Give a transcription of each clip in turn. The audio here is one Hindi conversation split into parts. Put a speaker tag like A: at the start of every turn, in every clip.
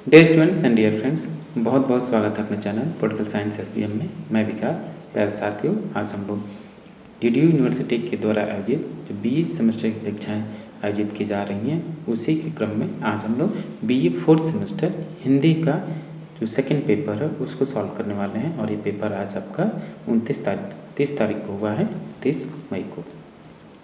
A: Dear students and dear friends, बहुत बहुत स्वागत है अपने चैनल पॉलिटिकल साइंस एसबीएम में। मैं विकास। प्यारे साथियों, आज हम लोग डीडीयू यूनिवर्सिटी के द्वारा आयोजित जो बीए सेमेस्टर की परीक्षाएं आयोजित की जा रही हैं, उसी के क्रम में आज हम लोग बीए फोर्थ सेमेस्टर हिंदी का जो सेकंड पेपर है उसको सॉल्व करने वाले हैं। और ये पेपर आज आपका 30 तारीख को हुआ है, 30 मई को।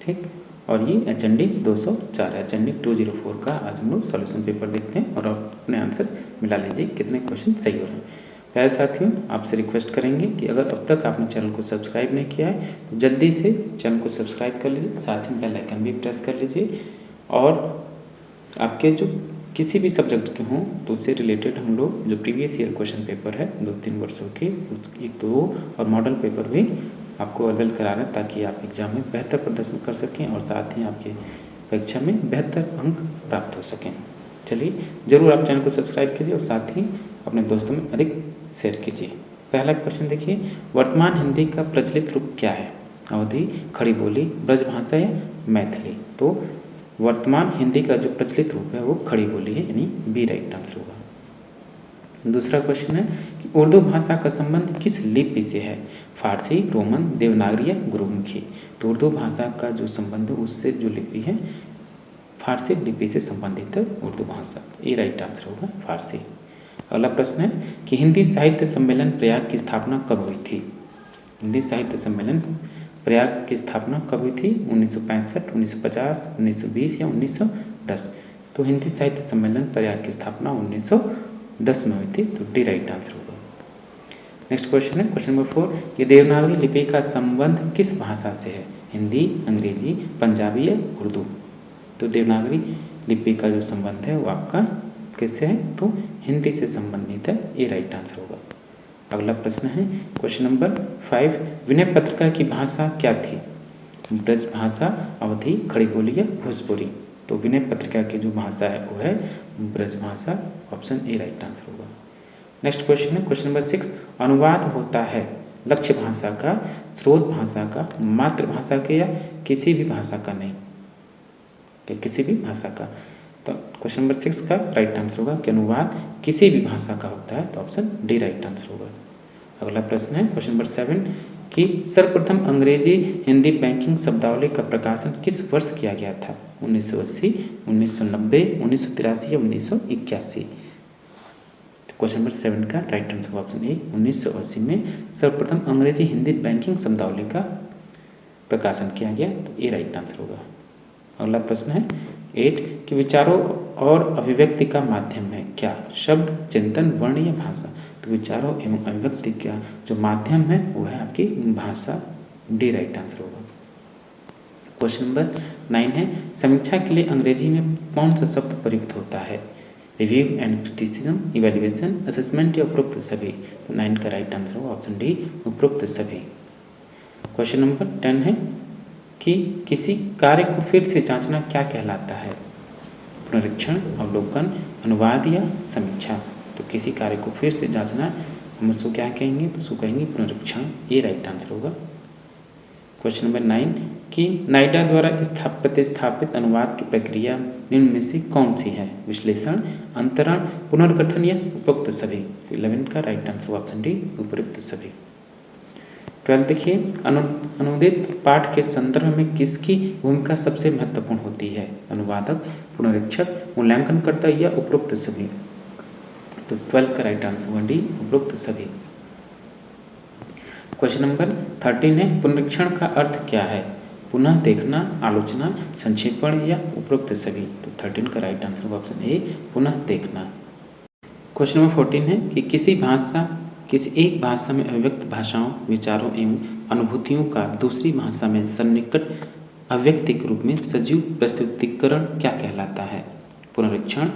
A: ठीक, और ये एचएनडी 204 एचएनडी 204 का आज हम लोग सॉल्यूशन पेपर देखते हैं और अपने आंसर मिला लीजिए कितने क्वेश्चन सही हो रहे हैं। प्यारे साथियों, आपसे रिक्वेस्ट करेंगे कि अगर अब तक आपने चैनल को सब्सक्राइब नहीं किया है तो जल्दी से चैनल को सब्सक्राइब कर लीजिए, साथ ही बेल आइकन भी प्रेस कर लीजिए। और आपके जो किसी भी सब्जेक्ट के हों तो उससे रिलेटेड हम लोग जो प्रीवियस ईयर क्वेश्चन पेपर है 2-3 वर्षों के, एक तो और मॉडल पेपर भी आपको अवेलेबल करा रहे हैं ताकि आप एग्ज़ाम में बेहतर प्रदर्शन कर सकें और साथ ही आपके परीक्षा में बेहतर अंक प्राप्त हो सकें। चलिए, ज़रूर आप चैनल को सब्सक्राइब कीजिए और साथ ही अपने दोस्तों में अधिक शेयर कीजिए। पहला क्वेश्चन देखिए, वर्तमान हिंदी का प्रचलित रूप क्या है? अवधी, खड़ी बोली, ब्रजभाषा या मैथिली? तो वर्तमान हिंदी का जो प्रचलित रूप है वो खड़ी बोली है, यानी बी राइट आंसर होगा। दूसरा क्वेश्चन है कि उर्दू भाषा का संबंध किस लिपि से है? फारसी, रोमन, देवनागरी या गुरुमुखी? तो उर्दू भाषा का जो संबंध है उससे जो लिपि है फारसी लिपि से संबंधित है उर्दू भाषा। ये राइट आंसर होगा फारसी। अगला प्रश्न है कि हिंदी साहित्य सम्मेलन प्रयाग की स्थापना कब हुई थी? हिंदी साहित्य सम्मेलन प्रयाग की स्थापना कब हुई थी? 1965, 1950, 1920 या 1910? तो हिंदी साहित्य सम्मेलन प्रयाग की स्थापना 1910 में हुई थी, तो डी राइट आंसर होगा। नेक्स्ट क्वेश्चन है क्वेश्चन नंबर 4, ये देवनागरी लिपि का संबंध किस भाषा से है? हिंदी, अंग्रेजी, पंजाबी या उर्दू? तो देवनागरी लिपि का जो संबंध है वो आपका किससे है? तो हिंदी से संबंधित है, ये राइट आंसर होगा। अगला प्रश्न है क्वेश्चन नंबर 5, विनय पत्रिका की भाषा क्या थी? ब्रज भाषा, अवधी, खड़ी बोली या भोजपुरी? तो विनय पत्रिका की जो भाषा है वो है ब्रज भाषा, ऑप्शन ए राइट आंसर होगा। नेक्स्ट क्वेश्चन है क्वेश्चन नंबर 6, अनुवाद होता है लक्ष्य भाषा का, स्रोत भाषा का, मातृभाषा के या किसी भी भाषा का? नहीं, किसी भी भाषा का। तो क्वेश्चन नंबर 6 का राइट आंसर होगा कि अनुवाद किसी भी भाषा का होता है, तो ऑप्शन डी राइट आंसर होगा। अगला प्रश्न है क्वेश्चन नंबर 7 कि सर्वप्रथम अंग्रेजी हिंदी बैंकिंग शब्दावली का प्रकाशन किस वर्ष किया गया था? 1980, 1990, 1983 या 1981? क्वेश्चन नंबर 7 का राइट आंसर होगा ऑप्शन ए, 1980 में सर्वप्रथम अंग्रेजी हिंदी बैंकिंग शब्दावली का प्रकाशन किया गया, तो ये राइट आंसर होगा। अगला प्रश्न है 8 कि विचारों और अभिव्यक्ति का माध्यम है क्या? शब्द, चिंतन, वर्ण या भाषा? तो विचारों एवं अभिव्यक्ति का जो माध्यम है वो है आपकी भाषा, डी राइट आंसर होगा। क्वेश्चन नंबर 9 है समीक्षा के लिए अंग्रेजी में कौन सा शब्द प्रयुक्त होता है? Review and criticism, evaluation, assessment या उपरोक्त सभी? तो 9 का राइट आंसर होगा ऑप्शन डी, उपरोक्त सभी। क्वेश्चन नंबर 10 है कि किसी कार्य को फिर से जांचना क्या कहलाता है? पुनरीक्षण, अवलोकन, अनुवाद या समीक्षा? तो किसी कार्य को फिर से जांचना हम उसको क्या कहेंगे? तो उसको कहेंगे पुनरीक्षण, ये राइट आंसर होगा। क्वेश्चन नंबर 9 कि नाइडा द्वारा प्रतिस्थापित अनुवाद की प्रक्रिया निम्न में से कौन सी है? विश्लेषण, अंतरण, पुनर्गठन या उपरोक्त सभी? 11 का राइट आंसर होगा ऑप्शन डी, उपरोक्त सभी। 12 देखिए, अनुदित पाठ के संदर्भ में किसकी भूमिका सबसे महत्वपूर्ण होती है? अनुवादक, पुनरीक्षक, मूल्यांकनकर्ता या उपरोक्त सभी? तो 12 का राइट आंसर होगा डी, उपरोक्त सभी। क्वेश्चन नंबर 13 है पुनरीक्षण का अर्थ क्या है? पुनः देखना, आलोचना, संक्षेपण या उपरोक्त सभी? तो 13 का राइट आंसर होगा ऑप्शन ए, पुनः देखना। क्वेश्चन नंबर 14 है कि किसी एक भाषा में अभिव्यक्त भाषाओं, विचारों एवं अनुभूतियों का दूसरी भाषा में सन्निकट अभिव्यक्ति के रूप में सजीव प्रस्तुतिकरण क्या कहलाता है? पुनरीक्षण,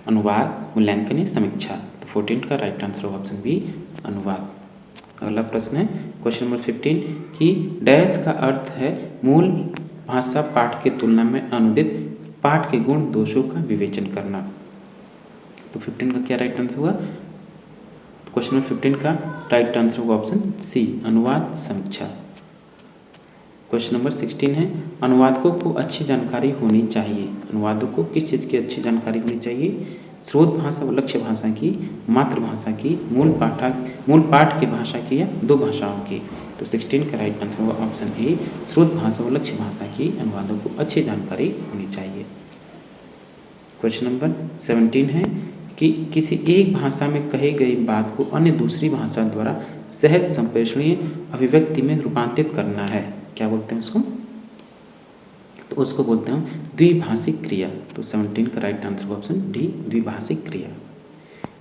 A: अनुवाद, मूल्यांकन या समीक्षा? तो 14 का राइट आंसर होगा ऑप्शन बी, अनुवाद। अगला प्रश्न है क्वेश्चन नंबर 15 कि डैश का अर्थ है मूल भाषा पाठ की तुलना में अनुदित पाठ के गुण दोषों का विवेचन करना। तो 15 का क्या राइट आंसर हुआ? क्वेश्चन नंबर 15 का राइट आंसर होगा ऑप्शन सी, अनुवाद, समीक्षा। क्वेश्चन नंबर 16 है अनुवादकों को अच्छी जानकारी होनी चाहिए। अनुवादकों को किस चीज़ की अच्छी जानकारी होनी चाहिए? स्रोत भाषा व लक्ष्य भाषा की, मातृभाषा की, मूल पाठ की भाषा की या दो भाषाओं की। तो 16 का राइट आंसर होगा ऑप्शन ए, स्रोत भाषा व लक्ष्य भाषा की अनुवादों को अच्छी जानकारी होनी चाहिए। क्वेश्चन नंबर 17 है कि किसी एक भाषा में कही गई बात को अन्य दूसरी भाषा द्वारा सहज संप्रेषणीय अभिव्यक्ति में रूपांतरित करना है, क्या बोलते हैं उसको? तो उसको बोलते हैं द्विभाषिक क्रिया। तो 17 का राइट आंसर ऑप्शन डी, द्विभाषिक क्रिया।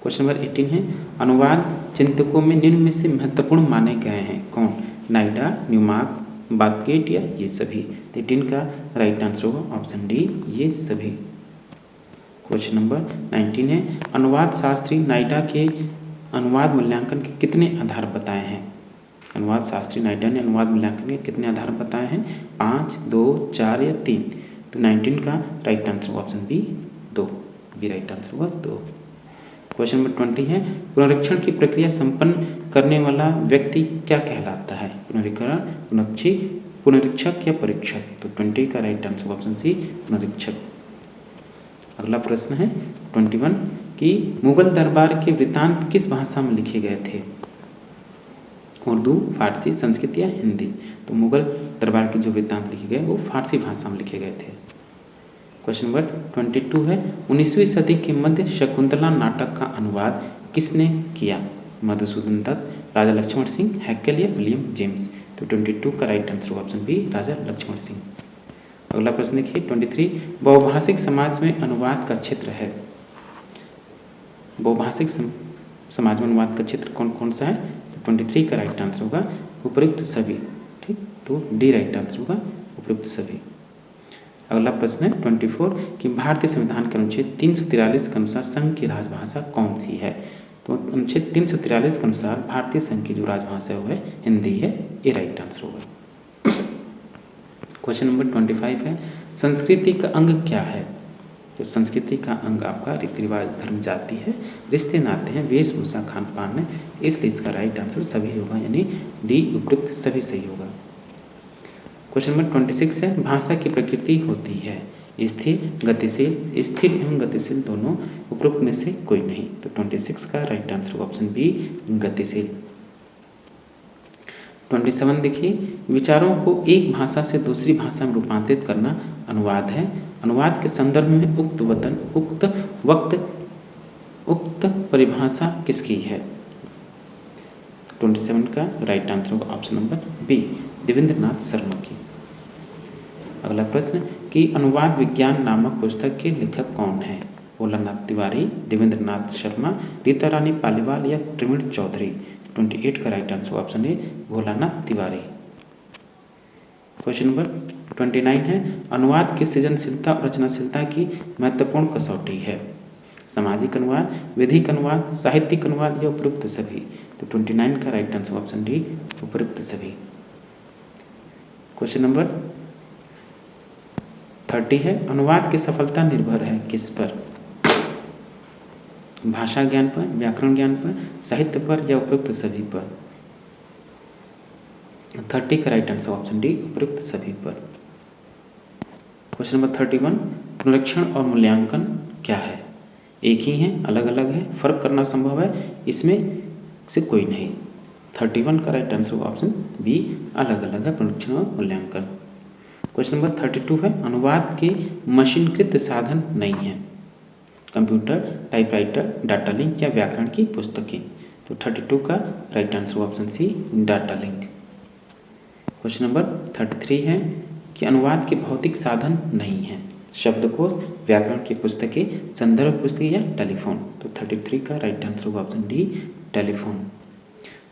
A: क्वेश्चन नंबर 18 है अनुवाद चिंतकों में निम्न में से महत्वपूर्ण माने गए हैं, कौन? नाइडा, न्यूमार्क, बाथगेट या ये सभी। 18 का राइट आंसर होगा ऑप्शन डी, ये सभी। क्वेश्चन नंबर 19 है अनुवाद शास्त्री नाइडा के अनुवाद मूल्यांकन के कितने आधार बताए हैं? अनुवाद शास्त्री नाइडा ने अनुवाद मूल्यांकन के कितने आधार बताए हैं? 5, 2, 4 या 3। तो 19 का राइट आंसर होगा option B, 2। B right answer होगा 2। क्वेश्चन नंबर 20 है पुनरीक्षण की प्रक्रिया संपन्न करने वाला व्यक्ति क्या कहलाता है? पुनरीक्षक या परीक्षक। तो 20 का राइट आंसर ऑप्शन सी, पुनरीक्षक। अगला प्रश्न है 21 कि मुगल दरबार के वृत्तांत किस भाषा में लिखे गए थे? उर्दू, फारसी, संस्कृत या हिंदी। तो मुगल दरबार के जो वृत्तांत लिखे गए वो फारसी भाषा में लिखे गए थे। क्वेश्चन नंबर 22 है 19वीं सदी के मध्य शकुंतला नाटक का अनुवाद किसने किया? मधुसूदन दत्त, राजा लक्ष्मण सिंह, हैकेल या विलियम जेम्स। तो 22 का राइट आंसर ऑप्शन बी, राजा लक्ष्मण सिंह। अगला प्रश्न देखिए 23 बहुभाषिक समाज में अनुवाद का क्षेत्र है। बहुभाषिक समाज में अनुवाद का क्षेत्र कौन कौन सा है? तो 23 का राइट आंसर होगा उपयुक्त सभी। ठीक, तो डी राइट आंसर होगा उपयुक्त सभी। अगला प्रश्न है 24 कि भारतीय संविधान के अनुच्छेद 343 के अनुसार संघ की राजभाषा कौन सी है? तो अनुच्छेद 343 के अनुसार भारतीय संघ की जो राजभाषा है वो है हिंदी है, ये राइट आंसर होगा। क्वेश्चन नंबर 25 है संस्कृति का अंग क्या है? तो संस्कृति का अंग आपका रीति रिवाज, धर्म, जाति है, रिश्ते नाते हैं, वेशभूषा, खान पान है, इसलिए इसका राइट आंसर सभी होगा, यानी डी उपयुक्त सभी सही होगा। क्वेश्चन नंबर 26 है भाषा की प्रकृति होती है स्थिर, गतिशील। स्थिर एवं गतिशील दोनों, उपयुक्त में से कोई नहीं। तो 26 का राइट आंसर ऑप्शन बी, गतिशील। 27 देखिए विचारों को एक भाषा से दूसरी भाषा में रूपांतरित करना अनुवाद है। अनुवाद के संदर्भ में उक्त वतन, उक्त वक्त, उक्त परिभाषा किसकी है? 27 का राइट आंसर होगा option number B, Devendranath Sharma की। अगला प्रश्न कि अनुवाद विज्ञान नामक पुस्तक के लेखक कौन है? भोलानाथ तिवारी, देवेंद्रनाथ शर्मा, रीता रानी पालीवाल या प्रवीण चौधरी। 28 का right answer option A, Bholanath Tiwari. Question number 29 है अनुवाद की सृजनशीलता और रचनाशीलता की महत्वपूर्ण कसौटी है। सामाजिक अनुवाद, विधिक अनुवाद, साहित्यिक अनुवाद या उपयुक्त सभी। तो 29 का राइट आंसर ऑप्शन डी, उपयुक्त सभी। क्वेश्चन नंबर 30 है अनुवाद की सफलता निर्भर है किस पर? भाषा ज्ञान पर, व्याकरण ज्ञान पर, साहित्य पर या उपयुक्त सभी पर। 30 का राइट आंसर ऑप्शन डी, उपयुक्त सभी पर। क्वेश्चन नंबर 31 पुनरीक्षण और मूल्यांकन क्या है? एक ही है, अलग अलग है, फर्क करना संभव है, इसमें से कोई नहीं। 31 का राइट आंसर ऑप्शन बी, अलग अलग है पुनरीक्षण और मूल्यांकन। क्वेश्चन नंबर 32 है अनुवाद के मशीनकृत साधन नहीं है। कंप्यूटर, टाइपराइटर, डाटा लिंक या व्याकरण की पुस्तकें। तो 32 का right answer option C, data link. Question number 33 है कि अनुवाद के भौतिक साधन नहीं है। शब्दकोश, व्याकरण की पुस्तकें, संदर्भ पुस्तकें या टेलीफोन। तो 33 का राइट आंसर होगा ऑप्शन डी, टेलीफोन।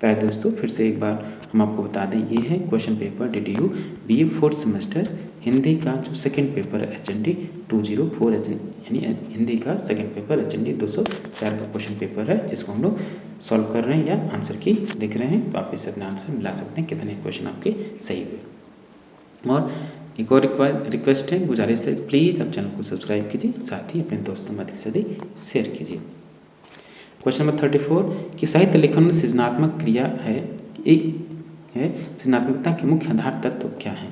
A: प्यारे दोस्तों फिर से एक बार हम आपको बता दें ये है question paper DDU BA 4th semester Hindi का जो सेकंड पेपर है HND 204 यानी हिंदी का सेकंड पेपर HND 204 का क्वेश्चन पेपर है जिसको हम लोग सॉल्व कर रहे हैं या आंसर की देख रहे हैं। तो आप इससे अपने आंसर मिला सकते हैं कितने क्वेश्चन आपके सही हुए। और एक और रिक्वेस्ट है, गुजारिश है, प्लीज़ आप चैनल को सब्सक्राइब कीजिए, साथ ही अपने दोस्तों में अधिक से अधिक शेयर कीजिए। क्वेश्चन नंबर 34 कि साहित्य लेखन में सृजनात्मक क्रिया है, एक है सृजनात्मकता के मुख्य आधार तत्व क्या है?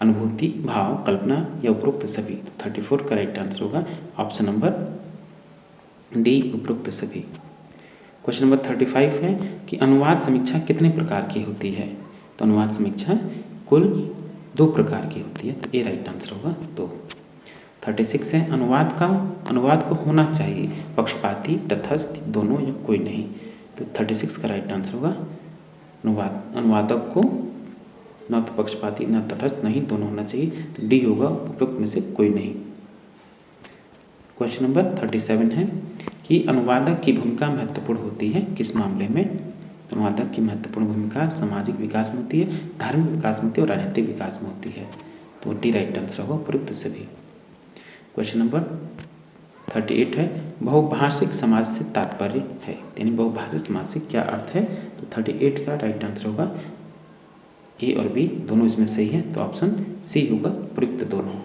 A: अनुभूति, भाव, कल्पना या उपरोक्त सभी। तो 34 का राइट आंसर होगा ऑप्शन नंबर डी उपरोक्त सभी। क्वेश्चन नंबर 35 है कि अनुवाद समीक्षा कितने प्रकार की होती है? तो अनुवाद समीक्षा कुल 2 प्रकार की होती है, तो ए राइट आंसर होगा 2। 36 है अनुवाद को होना चाहिए पक्षपाती, तटस्थ, दोनों या कोई नहीं। तो 36 का राइट आंसर होगा अनुवादक को न तो पक्षपाती न तटस्थ, नहीं दोनों होना चाहिए, तो डी होगा उपरोक्त में से कोई नहीं। क्वेश्चन नंबर 37 है कि अनुवादक की भूमिका महत्वपूर्ण होती है किस मामले में? अनुवादक की महत्वपूर्ण भूमिका सामाजिक विकास में होती है, धार्मिक विकास में होती है और राजनीतिक विकास में होती है, तो डी राइट आंसर होगा उपरोक्त सभी। क्वेश्चन नंबर 38 है बहुभाषिक समाज से तात्पर्य है, यानी बहुभाषिक समाज से क्या अर्थ है? तो 38 का राइट आंसर होगा ए और बी दोनों इसमें सही है, तो ऑप्शन सी होगा उपयुक्त दोनों।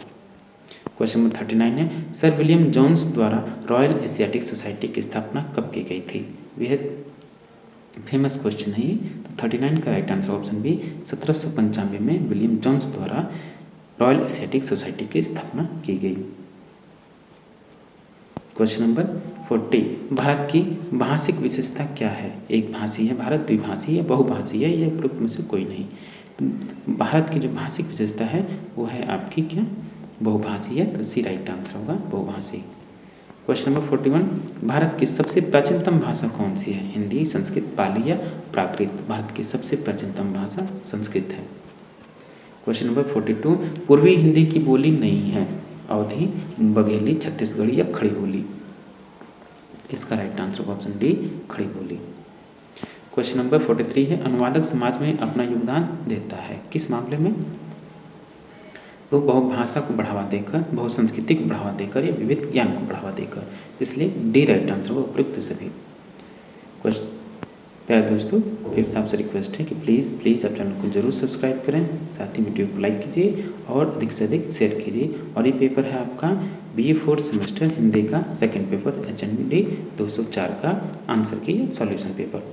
A: क्वेश्चन नंबर 39 है सर विलियम जोन्स द्वारा रॉयल एशियाटिक सोसाइटी की स्थापना कब की गई थी? बेहद फेमस क्वेश्चन है ये, तो 39 का राइट आंसर ऑप्शन बी 1795 में विलियम जोन्स द्वारा रॉयल एशियाटिक सोसाइटी की स्थापना की गई। क्वेश्चन नंबर 40 भारत की भाषिक विशेषता क्या है? एक भाषी है भारत, द्विभाषी है, बहुभाषी है, या उपरोक्त में से कोई नहीं। भारत की जो भाषिक विशेषता है वो है आपकी क्या? बहुभाषी है, तो सी राइट आंसर होगा बहुभाषी। क्वेश्चन नंबर 41 भारत की सबसे प्राचीनतम भाषा कौन सी है? हिंदी, संस्कृत, पाली या प्राकृत? भारत की सबसे प्राचीनतम भाषा संस्कृत है। क्वेश्चन नंबर 42 पूर्वी हिंदी की बोली नहीं है, अवधी, बघेली, छत्तीसगढ़ी या खड़ी बोली? इसका राइट आंसर होगा ऑप्शन डी खड़ी बोली। क्वेश्चन नंबर 43 है अनुवादक समाज में अपना योगदान देता है किस मामले में? तो बहुभाषा को बढ़ावा देकर, बहुसंस्कृति को बढ़ावा देकर या विविध ज्ञान को बढ़ावा देकर, इसलिए डी राइट आंसर होगा उपयुक्त सभी। क्वेश्चन प्यारे दोस्तों, फिर से आपसे रिक्वेस्ट है कि प्लीज़ आप चैनल को जरूर सब्सक्राइब करें, साथ ही वीडियो को लाइक कीजिए और अधिक से अधिक शेयर कीजिए। और ये पेपर है आपका BA 4th सेमेस्टर हिंदी का सेकंड पेपर HND 204 का आंसर की सॉल्यूशन पेपर।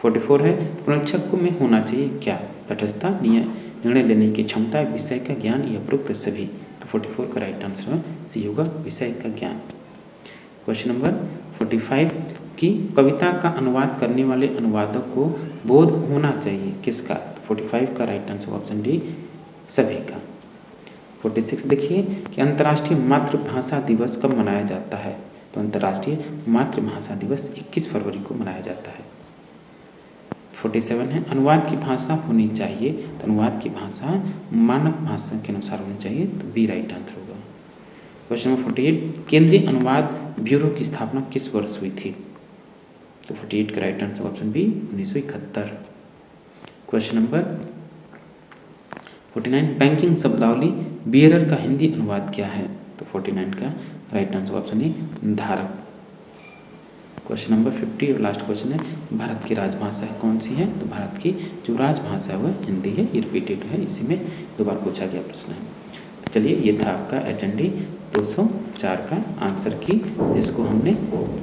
A: 44 है पुनरीक्षक को में होना चाहिए क्या? तटस्थता, निर्णय लेने की क्षमता, विषय का ज्ञान या उपरोक्त सभी? तो 44 का राइट आंसर सी होगा विषय का ज्ञान। क्वेश्चन नंबर 45 की कविता का अनुवाद करने वाले अनुवादक को बोध होना चाहिए किसका? तो 45 का राइट आंसर ऑप्शन डी सभी का। 46 देखिए कि अंतर्राष्ट्रीय मातृभाषा दिवस कब मनाया जाता है? तो अंतर्राष्ट्रीय मातृभाषा दिवस 21 फरवरी को मनाया जाता है। 47 है अनुवाद की भाषा होनी चाहिए, तो अनुवाद की भाषा मानक भाषा के अनुसार होनी चाहिए, तो बी राइट आंसर होगा। क्वेश्चन नंबर 48 केंद्रीय अनुवाद ब्यूरो की स्थापना किस वर्ष हुई थी? तो 48 का right answer option B 1971। Question number 49 banking शब्दावली बियरर का हिंदी अनुवाद क्या है? तो 49 का राइट आंसर ऑप्शन ए धारक। क्वेश्चन नंबर 50 और लास्ट क्वेश्चन है भारत की राजभाषा कौन सी है? तो भारत की जो राजभाषा है वह हिंदी है, ये रिपीटेड है, इसी में 2 बार पूछा गया प्रश्न है। तो चलिए ये था आपका HND 204 का आंसर की, जिसको हमने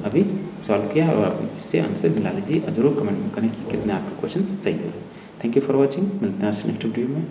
A: अभी सॉल्व किया और आप इससे आंसर मिला लीजिए और जरूर कमेंट में करें कि कितने आपके क्वेश्चन सही हुए। थैंक यू फॉर वॉचिंग, मिलते हैं नेक्स्ट वीडियो में।